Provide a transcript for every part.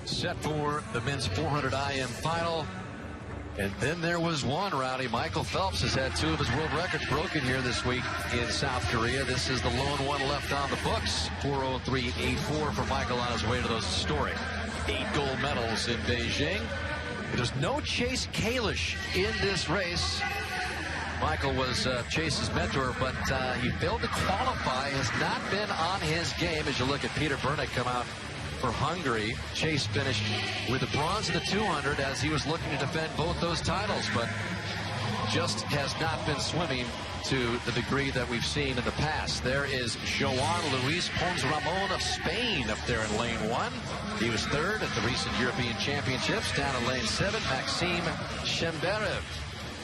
set for the men's 400 IM final. And then there was one, Rowdy. Michael Phelps has had 2 of his world records broken here this week in South Korea. This is the lone one left on the books. 4:03.84 for Michael on his way to those historic 8 gold medals in Beijing. There's no Chase Kalish in this race. Michael was Chase's mentor, but he failed to qualify, has not been on his game. As you look at Peter Burnett come out for Hungary, Chase finished with the bronze in the 200 as he was looking to defend both those titles, but just has not been swimming to the degree that we've seen in the past. There is Joan Luis Pons Ramon of Spain up there in lane 1. He was 3rd at the recent European Championships. Down in lane 7, Maxime Chemberev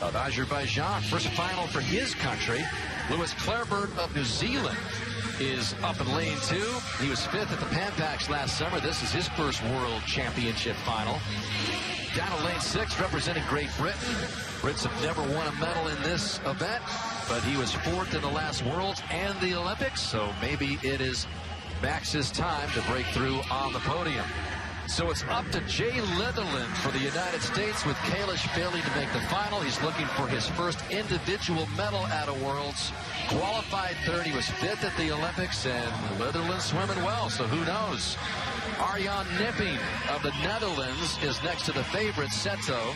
of Azerbaijan. First final for his country. Lewis Clareburt of New Zealand is up in lane 2. He was 5th at the Pan Pacs last summer. This is his first World Championship final. Down in lane 6, representing Great Britain. Brits have never won a medal in this event, but he was 4th in the last Worlds and the Olympics, so maybe it is Max's time to break through on the podium. So it's up to Jay Leatherland for the United States, with Kalish failing to make the final. He's looking for his first individual medal at a Worlds. Qualified 3rd, he was 5th at the Olympics, and Leatherland swimming well, so who knows? Arjan Nipping of the Netherlands is next to the favorite, Seto.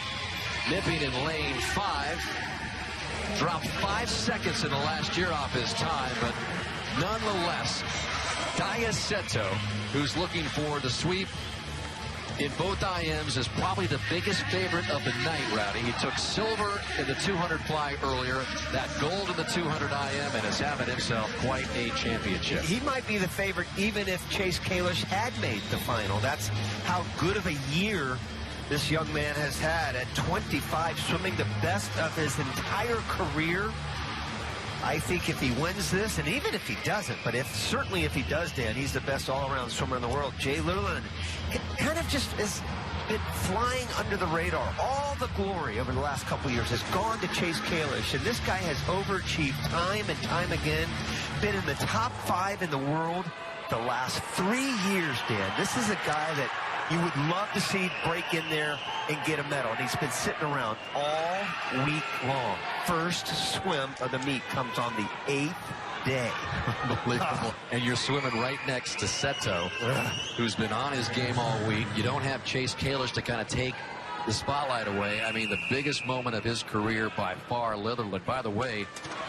Nipping in lane 5. Dropped 5 seconds in the last year off his time, but nonetheless, Daiya Seto, who's looking for the sweep in both IMs, is probably the biggest favorite of the night, Rowdy. He took silver in the 200 fly earlier, that gold in the 200 IM, and is having himself quite a championship. He might be the favorite even if Chase Kalish had made the final. That's how good of a year this young man has had at 25, swimming the best of his entire career. I think if he wins this, and even if he doesn't, but certainly if he does, Dan, he's the best all-around swimmer in the world. Jay Leatherland kind of just has been flying under the radar. All the glory over the last couple years has gone to Chase Kalish, and this guy has overachieved time and time again, been in the top 5 in the world the last 3 years, Dan. This is a guy that you would love to see break in there and get a medal. And he's been sitting around all week long. First swim of the meet comes on the 8th day. Unbelievable. And you're swimming right next to Seto, who's been on his game all week. You don't have Chase Kalish to kind of take the spotlight away. I mean, the biggest moment of his career by far, Leatherland. By the way,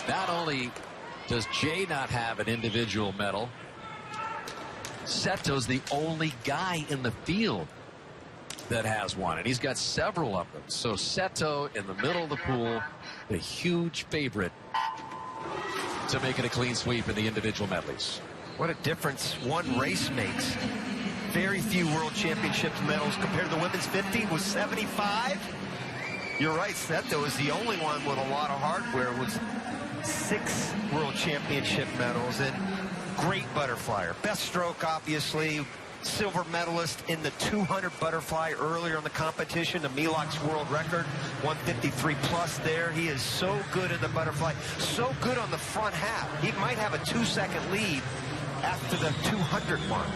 not only does Jay not have an individual medal, Seto's the only guy in the field that has one, and he's got several of them. So Seto in the middle of the pool, a huge favorite to make it a clean sweep in the individual medleys. What a difference one race makes. Very few World Championships medals compared to the women's 50 was 75. You're right, Seto is the only one with a lot of hardware with 6 World Championship medals, and great butterflyer. Best stroke, obviously. Silver medalist in the 200 butterfly earlier in the competition, the Milok's world record, 153 plus there. He is so good in the butterfly, so good on the front half. He might have a 2-second lead after the 200 mark.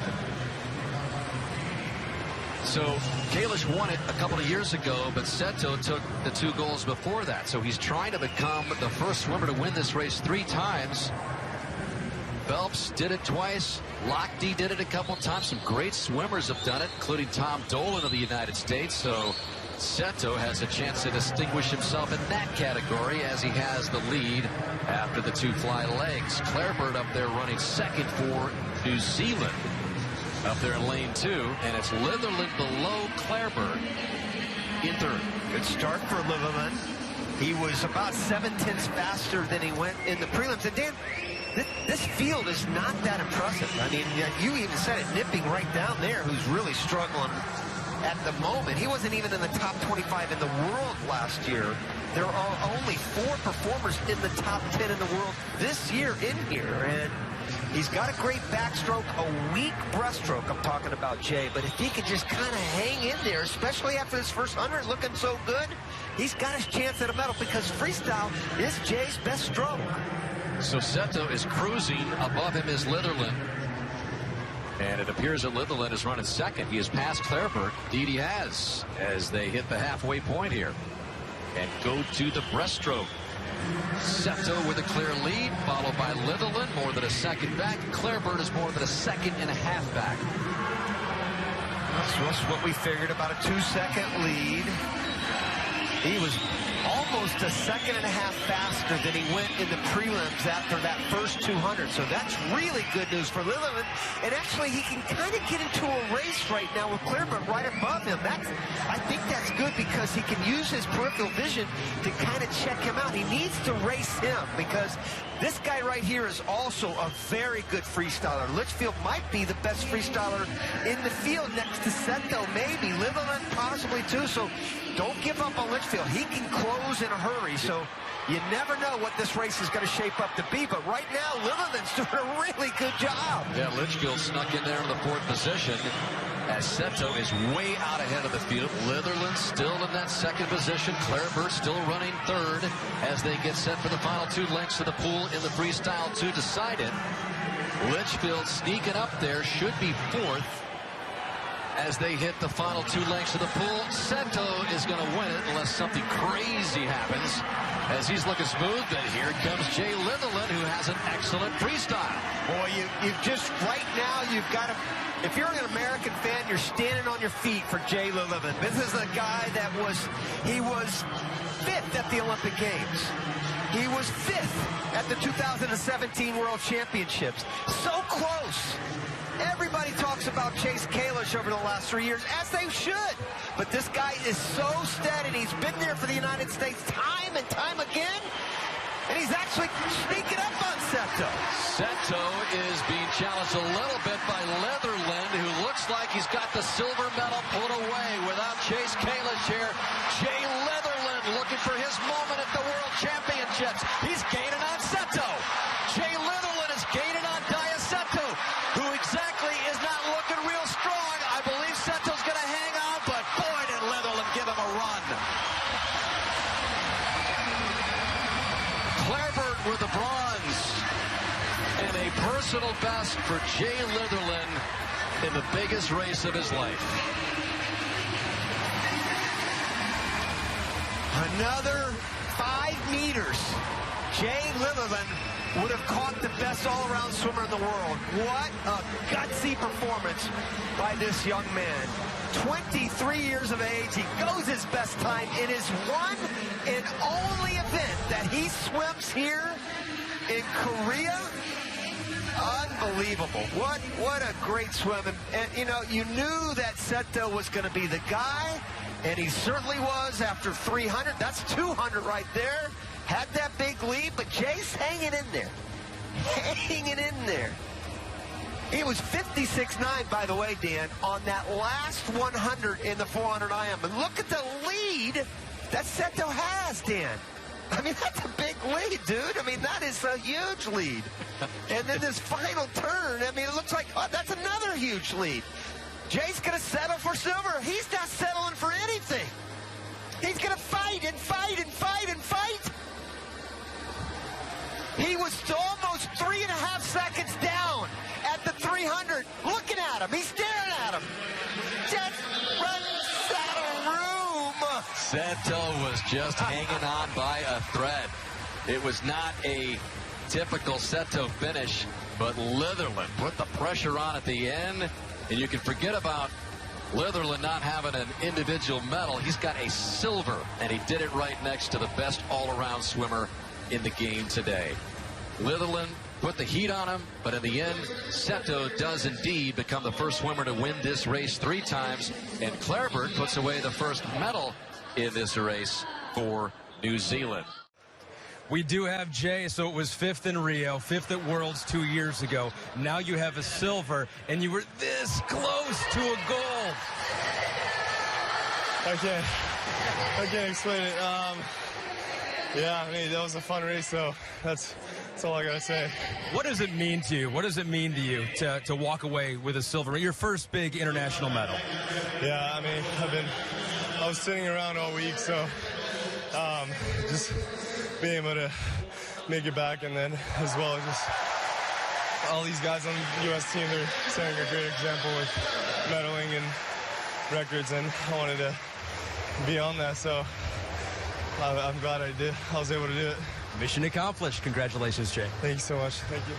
So Kalish won it a couple of years ago, but Seto took the 2 goals before that. So he's trying to become the first swimmer to win this race 3 times. Phelps did it twice. Lochte did it a couple times. Some great swimmers have done it, including Tom Dolan of the United States. So Seto has a chance to distinguish himself in that category, as he has the lead after the 2 fly legs. Clareburt up there running 2nd for New Zealand up there in lane 2, and it's Leatherland below Clareburt in 3rd. Good start for Leatherland. He was about 7/10 faster than he went in the prelims. And Dan, this field is not that impressive. I mean, you even said it, Nipping right down there, who's really struggling at the moment. He wasn't even in the top 25 in the world last year. There are only 4 performers in the top 10 in the world this year in here. And he's got a great backstroke, a weak breaststroke. I'm talking about Jay. But if he could just kind of hang in there, especially after this first 100 looking so good, he's got his chance at a medal, because freestyle is Jay's best stroke. So Seto is cruising. Above him is Leatherland. And it appears that Litherland is running second. He has passed Clareburt. Indeed he has, as they hit the halfway point here and go to the breaststroke. Seto with a clear lead, followed by Litherland, more than a second back. Clareburt is more than a second and a half back. That's what we figured, about a 2-second lead. He was almost a second and a half faster than he went in the prelims after that first 200. So that's really good news for Litherland. And actually, he can kind of get into a race right now with Clareburt right above him. I think that's good because he can use his peripheral vision to kind of check him out. He needs to race him because this guy right here is also a very good freestyler. Litchfield might be the best freestyler in the field next to Seto, maybe. Litherland possibly too. So don't give up on Litchfield. He can close in a hurry. So you never know what this race is going to shape up to be. But right now, Litherland's doing a really good job. Yeah, Litchfield snuck in there in the fourth position as Seto is way out ahead of the field. Litherland still in that second position. Clareburt still running third as they get set for the final 2 lengths of the pool in the freestyle to decide it. Litchfield sneaking up there, should be fourth as they hit the final 2 lengths of the pool. Seto is going to win it unless something crazy happens as he's looking smooth. But here comes Jay Litherland, who has an excellent freestyle. Boy, you just right now, you've got to, if you're an American fan, you're standing on your feet for Jay Litherland. This is a guy that he was 5th at the Olympic Games. He was 5th at the 2017 World Championships. So close. Everybody talks about Chase Kalish over the last 3 years, as they should. But this guy is so steady. He's been there for the United States time and time again. And he's actually sneaking up on Seto. Seto is being challenged a little bit by Litherland, who looks like he's got the silver medal pulled away without Chase Kalish here. Jay Litherland looking for his moment at the World Championships. He's gaining on Seto. Jay Litherland is gaining on Daiya Seto, who exactly is not looking real strong. I believe Seto's going to hang on, but boy, did Litherland give him a run. Clareburt with the bronze, and a personal best for Jay Litherland in the biggest race of his life. Another 5 meters. Jay Litherland would have caught the best all-around swimmer in the world. What a gutsy performance by this young man. 23 years of age. He goes his best time in his one and only event that he swims here in Korea. Unbelievable. What a great swim. And you know, you knew that Seto was going to be the guy, and he certainly was after 300. That's 200 right there. Had that big lead, but Jay's hanging in there. Hanging in there. He was 56.9, by the way, Dan, on that last 100 in the 400 IM. And look at the lead that Seto has, Dan. I mean, that's a big lead, dude. I mean, that is a huge lead. And then this final turn, I mean, it looks like, oh, that's another huge lead. Jay's going to settle for silver. He's not settling for anything. He's going to fight and fight and fight and fight. He was almost 3.5 seconds down at the 300. Looking at him. He's staring at him. Just runs out of room. Seto was just hanging on by a thread. It was not a typical Seto finish, but Litherland put the pressure on at the end. And you can forget about Litherland not having an individual medal. He's got a silver, and he did it right next to the best all-around swimmer in the game today. Litherland put the heat on him, but in the end, Seto does indeed become the first swimmer to win this race 3 times, and Clareburt puts away the first medal in this race for New Zealand. We do have Jay, so it was 5th in Rio, 5th at Worlds 2 years ago. Now you have a silver, and you were this close to a gold. I can't explain it. Yeah, I mean, that was a fun race, so that's all I gotta say. What does it mean to you? What does it mean to you to walk away with a silver, your first big international medal? Yeah, I mean, I was sitting around all week, so just being able to make it back, and then as well just all these guys on the U.S. team, they're setting a great example with medaling and records, and I wanted to be on that, so I'm glad I was able to do it. Mission accomplished. Congratulations, Jay. Thank you so much. Thank you.